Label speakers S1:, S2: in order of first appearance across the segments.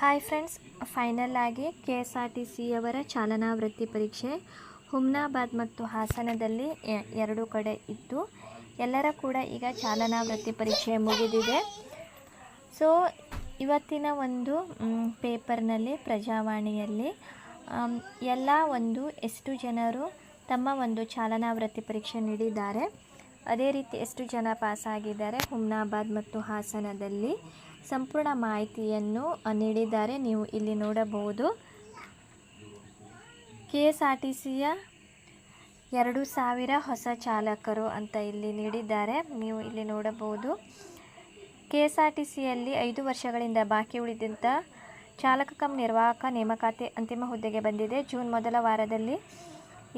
S1: Hi friends, final ಆಗಿ KSRTC ಯವರ ಚಾಲನಾ ವೃತ್ತಿ ಪರೀಕ್ಷೆ ಹುಮ್ನಾಬಾದ್ ಮತ್ತು ಹಾಸನದಲ್ಲಿ ಎರಡು ಕಡೆ ಇತ್ತು. ಎಲ್ಲರ ಕೂಡ ಈಗ ಚಾಲನಾ ವೃತ್ತಿ ಪರೀಕ್ಷೆ ಮುಗಿದಿದೆ. ಸೊ ಇವತ್ತಿನ ಒಂದು ಪೇಪರ್ನಲ್ಲಿ ಪ್ರಜಾವಾಣಿಯಲ್ಲಿ ಎಲ್ಲ ಎಷ್ಟು ಜನರು ತಮ್ಮ ಒಂದು ಚಾಲನಾ ವೃತ್ತಿ ಪರೀಕ್ಷೆ ನೀಡಿದ್ದಾರೆ, ಅದೇ ರೀತಿ ಎಷ್ಟು ಜನ ಪಾಸಾಗಿದ್ದಾರೆ ಹುಮ್ನಾಬಾದ್ ಮತ್ತು ಹಾಸನದಲ್ಲಿ ಸಂಪೂರ್ಣ ಮಾಹಿತಿಯನ್ನು ನೀಡಿದ್ದಾರೆ. ನೀವು ಇಲ್ಲಿ ನೋಡಬಹುದು. KSRTCಯ 2000 ಹೊಸ ಚಾಲಕರು ಅಂತ ಇಲ್ಲಿ ನೀಡಿದ್ದಾರೆ. ನೀವು ಇಲ್ಲಿ ನೋಡಬಹುದು. KSRTCಯಲ್ಲಿ 5 ವರ್ಷಗಳಿಂದ ಬಾಕಿ ಉಳಿದಂಥ ಚಾಲಕ ಕಮ್ ನಿರ್ವಾಹಕ ನೇಮಕಾತಿ ಅಂತಿಮ ಹುದ್ದೆಗೆ ಬಂದಿದೆ. ಜೂನ್ ಮೊದಲ ವಾರದಲ್ಲಿ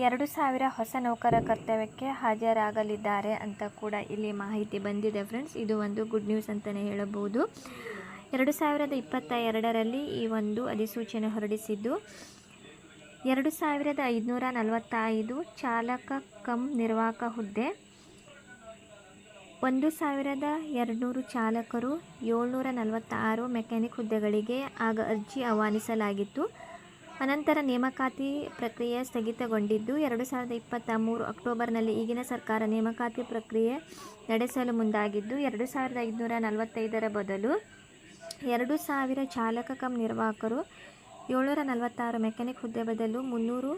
S1: 2000 ಹೊಸ ನೌಕರ ಕರ್ತವ್ಯಕ್ಕೆ ಹಾಜರಾಗಲಿದ್ದಾರೆ ಅಂತ ಕೂಡ ಇಲ್ಲಿ ಮಾಹಿತಿ ಬಂದಿದೆ ಫ್ರೆಂಡ್ಸ್. ಇದು ಒಂದು ಗುಡ್ ನ್ಯೂಸ್ ಅಂತಲೇ ಹೇಳಬಹುದು. 2022ರಲ್ಲಿ ಈ ಒಂದು ಅಧಿಸೂಚನೆ ಹೊರಡಿಸಿದ್ದು 2545 ಚಾಲಕ ಕಮ್ ನಿರ್ವಾಹಕ ಹುದ್ದೆ, 1200 ಚಾಲಕರು, 746 ಮೆಕ್ಯಾನಿಕ್ ಹುದ್ದೆಗಳಿಗೆ ಆಗ ಅರ್ಜಿ ಆಹ್ವಾನಿಸಲಾಗಿತ್ತು. ಅನಂತರ ನೇಮಕಾತಿ ಪ್ರಕ್ರಿಯೆ ಸ್ಥಗಿತಗೊಂಡಿದ್ದು 2023 ಅಕ್ಟೋಬರ್ನಲ್ಲಿ ಈಗಿನ ಸರ್ಕಾರ ನೇಮಕಾತಿ ಪ್ರಕ್ರಿಯೆ ನಡೆಸಲು ಮುಂದಾಗಿದ್ದು 2545 ಬದಲು 2000 ಚಾಲಕ ಕಮ್ ನಿರ್ವಾಹಕರು, 746 ಮೆಕ್ಯಾನಿಕ್ ಹುದ್ದೆ ಬದಲು 300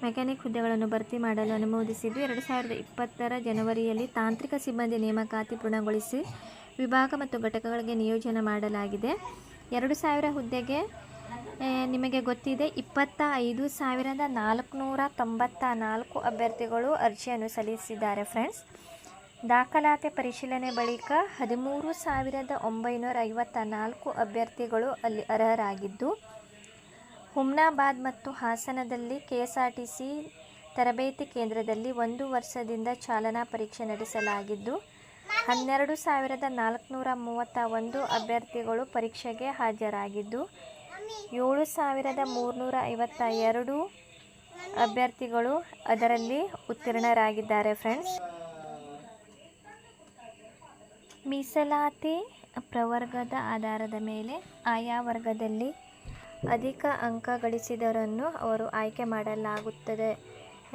S1: ಮೆಕ್ಯಾನಿಕ್ ಹುದ್ದೆಗಳನ್ನು ಭರ್ತಿ ಮಾಡಲು ಅನುಮೋದಿಸಿದ್ದು 2020 ಜನವರಿಯಲ್ಲಿ ತಾಂತ್ರಿಕ ಸಿಬ್ಬಂದಿ ನೇಮಕಾತಿ ಪೂರ್ಣಗೊಳಿಸಿ ವಿಭಾಗ ಮತ್ತು ಘಟಕಗಳಿಗೆ ನಿಯೋಜನೆ ಮಾಡಲಾಗಿದೆ. 2000 ಹುದ್ದೆಗೆ ನಿಮಗೆ ಗೊತ್ತಿದೆ 25,494 ಅಭ್ಯರ್ಥಿಗಳು ಅರ್ಜಿಯನ್ನು ಸಲ್ಲಿಸಿದ್ದಾರೆ ಫ್ರೆಂಡ್ಸ್. ದಾಖಲಾತಿ ಪರಿಶೀಲನೆ ಬಳಿಕ 13,954 ಅಭ್ಯರ್ಥಿಗಳು ಅಲ್ಲಿ ಅರ್ಹರಾಗಿದ್ದು, ಹುಮ್ನಾಬಾದ್ ಮತ್ತು ಹಾಸನದಲ್ಲಿ KSRTC ತರಬೇತಿ ಕೇಂದ್ರದಲ್ಲಿ 1 ವರ್ಷದಿಂದ ಚಾಲನಾ ಪರೀಕ್ಷೆ ನಡೆಸಲಾಗಿದ್ದು 12,431 ಅಭ್ಯರ್ಥಿಗಳು ಪರೀಕ್ಷೆಗೆ ಹಾಜರಾಗಿದ್ದು 7,352 ಅಭ್ಯರ್ಥಿಗಳು ಅದರಲ್ಲಿ ಉತ್ತೀರ್ಣರಾಗಿದ್ದಾರೆ ಫ್ರೆಂಡ್ಸ್. ಮೀಸಲಾತಿ ಪ್ರವರ್ಗದ ಆಧಾರದ ಮೇಲೆ ಆಯಾ ವರ್ಗದಲ್ಲಿ ಅಧಿಕ ಅಂಕ ಗಳಿಸಿದವರನ್ನು ಅವರು ಆಯ್ಕೆ ಮಾಡಲಾಗುತ್ತದೆ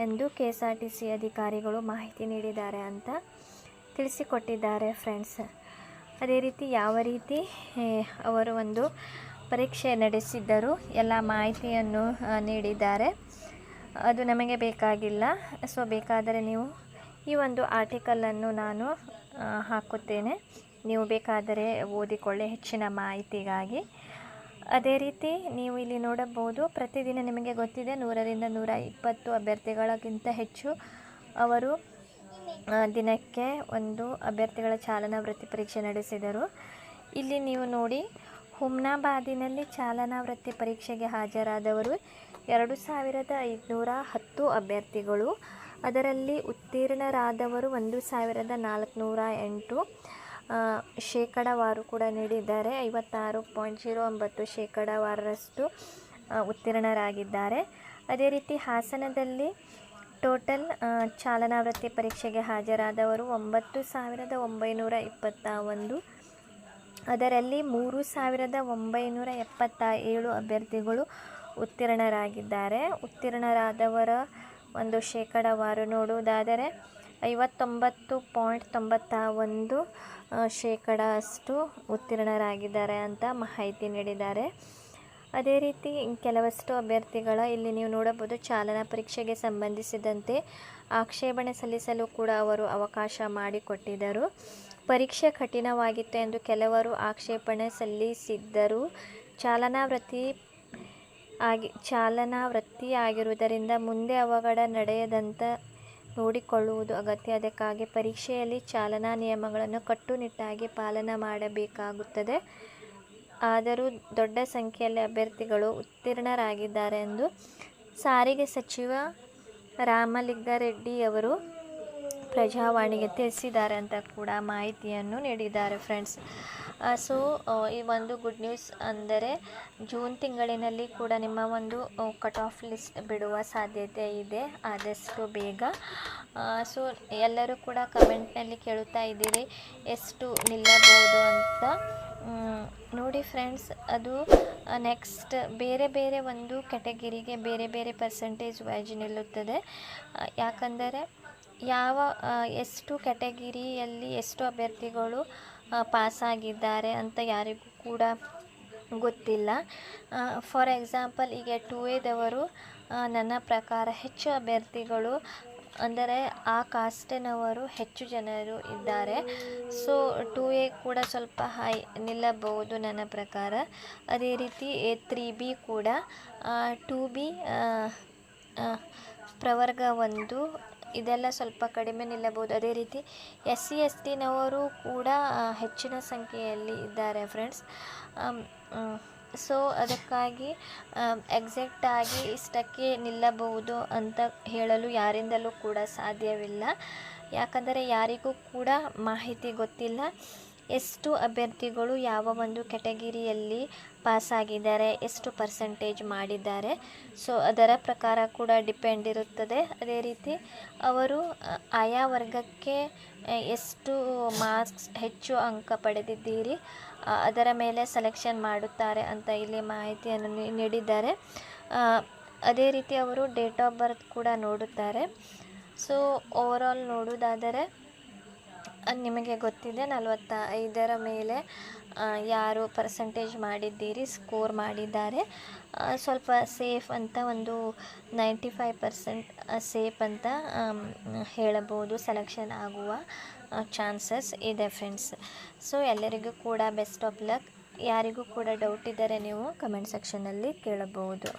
S1: ಎಂದು KSRTC ಅಧಿಕಾರಿಗಳು ಮಾಹಿತಿ ನೀಡಿದ್ದಾರೆ ಅಂತ ತಿಳಿಸಿಕೊಟ್ಟಿದ್ದಾರೆ ಫ್ರೆಂಡ್ಸ್. ಅದೇ ರೀತಿ ಯಾವ ರೀತಿ ಅವರು ಒಂದು ಪರೀಕ್ಷೆ ನಡೆಸಿದ್ದರು ಎಲ್ಲ ಮಾಹಿತಿಯನ್ನು ನೀಡಿದ್ದಾರೆ. ಅದು ನಮಗೆ ಬೇಕಾಗಿಲ್ಲ. ಸೊ ಬೇಕಾದರೆ ನೀವು ಈ ಒಂದು ಆರ್ಟಿಕಲನ್ನು ನಾನು ಹಾಕುತ್ತೇನೆ, ನೀವು ಬೇಕಾದರೆ ಓದಿಕೊಳ್ಳಿ ಹೆಚ್ಚಿನ ಮಾಹಿತಿಗಾಗಿ. ಅದೇ ರೀತಿ ನೀವು ಇಲ್ಲಿ ನೋಡಬಹುದು. ಪ್ರತಿದಿನ ನಿಮಗೆ ಗೊತ್ತಿದೆ 100ರಿಂದ 120 ಅಭ್ಯರ್ಥಿಗಳಿಗಿಂತ ಹೆಚ್ಚು ಅವರು ದಿನಕ್ಕೆ ಒಂದು ಅಭ್ಯರ್ಥಿಗಳ ಚಾಲನಾ ವೃತ್ತಿ ಪರೀಕ್ಷೆ ನಡೆಸಿದರು. ಇಲ್ಲಿ ನೀವು ನೋಡಿ, ಹುಮ್ನಾಬಾದಿನಲ್ಲಿ ಚಾಲನಾ ವೃತ್ತಿ ಪರೀಕ್ಷೆಗೆ ಹಾಜರಾದವರು 2510 ಅಭ್ಯರ್ಥಿಗಳು. ಅದರಲ್ಲಿ ಉತ್ತೀರ್ಣರಾದವರು 1408. ಶೇಕಡಾವಾರು ಕೂಡ ನೀಡಿದ್ದಾರೆ. 56.09% ಉತ್ತೀರ್ಣರಾಗಿದ್ದಾರೆ. ಅದೇ ರೀತಿ ಹಾಸನದಲ್ಲಿ ಟೋಟಲ್ ಚಾಲನಾ ವೃತ್ತಿ ಪರೀಕ್ಷೆಗೆ ಹಾಜರಾದವರು 9,921. ಅದರಲ್ಲಿ 3,977 ಅಭ್ಯರ್ಥಿಗಳು ಉತ್ತೀರ್ಣರಾಗಿದ್ದಾರೆ. ಉತ್ತೀರ್ಣರಾದವರ ಒಂದು ಶೇಕಡಾವಾರು ನೋಡುವುದಾದರೆ 59.91% ಉತ್ತೀರ್ಣರಾಗಿದ್ದಾರೆ ಅಂತ ಮಾಹಿತಿ ನೀಡಿದ್ದಾರೆ. ಅದೇ ರೀತಿ ಕೆಲವಷ್ಟು ಅಭ್ಯರ್ಥಿಗಳ ಇಲ್ಲಿ ನೀವು ನೋಡಬಹುದು ಚಾಲನಾ ಪರೀಕ್ಷೆಗೆ ಸಂಬಂಧಿಸಿದಂತೆ ಆಕ್ಷೇಪಣೆ ಸಲ್ಲಿಸಲು ಕೂಡ ಅವರು ಅವಕಾಶ ಮಾಡಿಕೊಟ್ಟಿದ್ದರು. ಪರೀಕ್ಷೆ ಕಠಿಣವಾಗಿತ್ತು ಎಂದು ಕೆಲವರು ಆಕ್ಷೇಪಣೆ ಸಲ್ಲಿಸಿದ್ದರು. ಚಾಲನಾ ವೃತ್ತಿ ಆಗಿರುವುದರಿಂದ ಮುಂದೆ ಅವಘಡ ನಡೆಯದಂತೆ ನೋಡಿಕೊಳ್ಳುವುದು ಅಗತ್ಯ. ಅದಕ್ಕಾಗಿ ಪರೀಕ್ಷೆಯಲ್ಲಿ ಚಾಲನಾ ನಿಯಮಗಳನ್ನು ಕಟ್ಟುನಿಟ್ಟಾಗಿ ಪಾಲನೆ ಮಾಡಬೇಕಾಗುತ್ತದೆ. ಆದರೂ ದೊಡ್ಡ ಸಂಖ್ಯೆಯಲ್ಲಿ ಅಭ್ಯರ್ಥಿಗಳು ಉತ್ತೀರ್ಣರಾಗಿದ್ದಾರೆ ಎಂದು ಸಾರಿಗೆ ಸಚಿವ ರಾಮಲಿಂಗಾರೆಡ್ಡಿ ಅವರು ಪ್ರಜಾವಾಣಿಗೆ ತಿಳಿಸಿದ್ದಾರೆ ಅಂತ ಕೂಡ ಮಾಹಿತಿಯನ್ನು ನೀಡಿದ್ದಾರೆ ಫ್ರೆಂಡ್ಸ್. ಸೊ ಈ ಒಂದು ಗುಡ್ ನ್ಯೂಸ್ ಅಂದರೆ ಜೂನ್ ತಿಂಗಳಿನಲ್ಲಿ ಕೂಡ ನಿಮ್ಮ ಒಂದು ಕಟ್ ಆಫ್ ಲಿಸ್ಟ್ ಬಿಡುವ ಸಾಧ್ಯತೆ ಇದೆ ಆದಷ್ಟು ಬೇಗ. ಸೊ ಎಲ್ಲರೂ ಕೂಡ ಕಮೆಂಟ್ನಲ್ಲಿ ಕೇಳುತ್ತಾ ಇದ್ದೀರಿ ಎಷ್ಟು ನಿಲ್ಲಬಹುದು ಅಂತ. ನೋಡಿ ಫ್ರೆಂಡ್ಸ್, ಅದು ನೆಕ್ಸ್ಟ್ ಬೇರೆ ಬೇರೆ ಒಂದು ಕ್ಯಾಟಗಿರಿಗೆ ಬೇರೆ ಬೇರೆ ಪರ್ಸೆಂಟೇಜ್ ವೈಸ್ ನಿಲ್ಲುತ್ತದೆ. ಯಾಕಂದರೆ ಎಷ್ಟು ಕ್ಯಾಟಗಿರಿಯಲ್ಲಿ ಎಷ್ಟು ಅಭ್ಯರ್ಥಿಗಳು ಪಾಸಾಗಿದ್ದಾರೆ ಅಂತ ಯಾರಿಗೂ ಕೂಡ ಗೊತ್ತಿಲ್ಲ. ಫಾರ್ ಎಕ್ಸಾಂಪಲ್, ಈಗ 2A ನನ್ನ ಪ್ರಕಾರ ಹೆಚ್ಚು ಅಭ್ಯರ್ಥಿಗಳು ಅಂದರೆ ಆ ಕಾಸ್ಟಿನವರು ಹೆಚ್ಚು ಜನರು ಇದ್ದಾರೆ. ಸೊ 2A ಕೂಡ ಸ್ವಲ್ಪ ಹೈ ನಿಲ್ಲಬಹುದು ನನ್ನ ಪ್ರಕಾರ. ಅದೇ ರೀತಿ 3B ಕೂಡ, 2B ಪ್ರವರ್ಗ 1 ಇದೆಲ್ಲ ಸ್ವಲ್ಪ ಕಡಿಮೆ ನಿಲ್ಲಬಹುದು. ಅದೇ ರೀತಿ SC/STನವರು ಕೂಡ ಹೆಚ್ಚಿನ ಸಂಖ್ಯೆಯಲ್ಲಿ ಇದ್ದಾರೆ ಫ್ರೆಂಡ್ಸ್. ಸೊ ಅದಕ್ಕಾಗಿ ಎಕ್ಸಾಕ್ಟಾಗಿ ಇಷ್ಟಕ್ಕೆ ನಿಲ್ಲಬಹುದು ಅಂತ ಹೇಳಲು ಯಾರಿಂದಲೂ ಕೂಡ ಸಾಧ್ಯವಿಲ್ಲ. ಯಾಕಂದರೆ ಯಾರಿಗೂ ಕೂಡ ಮಾಹಿತಿ ಗೊತ್ತಿಲ್ಲ ಎಷ್ಟು ಅಭ್ಯರ್ಥಿಗಳು ಯಾವ ಒಂದು ಕ್ಯಾಟಗಿರಿಯಲ್ಲಿ ಪಾಸಾಗಿದ್ದಾರೆ, ಎಷ್ಟು ಪರ್ಸೆಂಟೇಜ್ ಮಾಡಿದ್ದಾರೆ. ಸೊ ಅದರ ಪ್ರಕಾರ ಕೂಡ ಡಿಪೆಂಡ್ ಇರುತ್ತದೆ. ಅದೇ ರೀತಿ ಅವರು ಆಯಾ ವರ್ಗಕ್ಕೆ ಎಷ್ಟು ಮಾರ್ಕ್ಸ್ ಹೆಚ್ಚು ಅಂಕ ಪಡೆದಿದ್ದೀರಿ ಅದರ ಮೇಲೆ ಸೆಲೆಕ್ಷನ್ ಮಾಡುತ್ತಾರೆ ಅಂತ ಇಲ್ಲಿ ಮಾಹಿತಿಯನ್ನು ನೀಡಿದ್ದಾರೆ. ಅದೇ ರೀತಿ ಅವರು ಡೇಟ್ ಆಫ್ ಬರ್ತ್ ಕೂಡ ನೋಡುತ್ತಾರೆ. ಸೊ ಓವರಾಲ್ ನೋಡುವುದಾದರೆ ನಿಮಗೆ ಗೊತ್ತಿದೆ 45ರ ಮೇಲೆ ಯಾರು ಪರ್ಸೆಂಟೇಜ್ ಮಾಡಿದ್ದೀರಿ, ಸ್ಕೋರ್ ಮಾಡಿದ್ದಾರೆ, ಸ್ವಲ್ಪ ಸೇಫ್ ಅಂತ ಒಂದು 95% ಸೇಫ್ ಅಂತ ಹೇಳಬಹುದು. ಸೆಲೆಕ್ಷನ್ ಆಗುವ ಚಾನ್ಸಸ್ ಇದೆ ಫ್ರೆಂಡ್ಸ್. ಸೊ ಎಲ್ಲರಿಗೂ ಕೂಡ ಬೆಸ್ಟ್ ಆಫ್ ಲಕ್. ಯಾರಿಗೂ ಕೂಡ ಡೌಟ್ ಇದ್ದರೆ ನೀವು ಕಮೆಂಟ್ ಸೆಕ್ಷನಲ್ಲಿ ಕೇಳಬಹುದು.